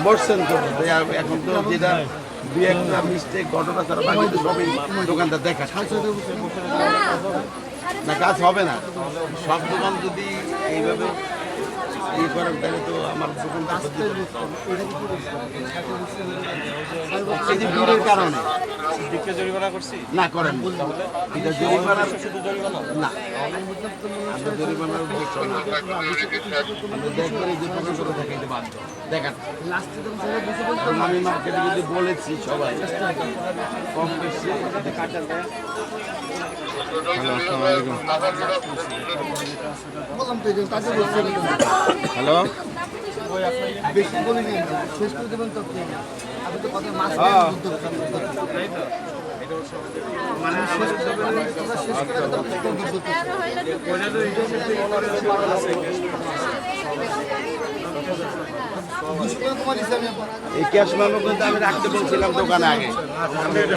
বসছেন তো এখন তো যেটা দুই একটা মিস্টেক ঘটনা ছাড়া বাকি তো সবই দোকানটা দেখা না, কাজ হবে না। সব দোকান যদি এইভাবে ইয়ে করেন তাহলে তো আমার দোকানটা এই যে ভিড়ের কারণে জরিমানা করছি না করেন এটা জরিমানা না, আমরা জরিমানার উদ্দেশ্য না। আমরা দেখবেন এই যে প্রকাশ করে দেখাইতে বাধ্য দেখান। আমি মার্কেটে যদি বলেছি সবাই কম বেশি হ্যালো বেশি বলি শেষ করে দেবেন তো আপনি তো কথা মাছ এই ক্যাশ মেমো কিন্তু আমি রাখতে বলছিলাম দোকানে আগে।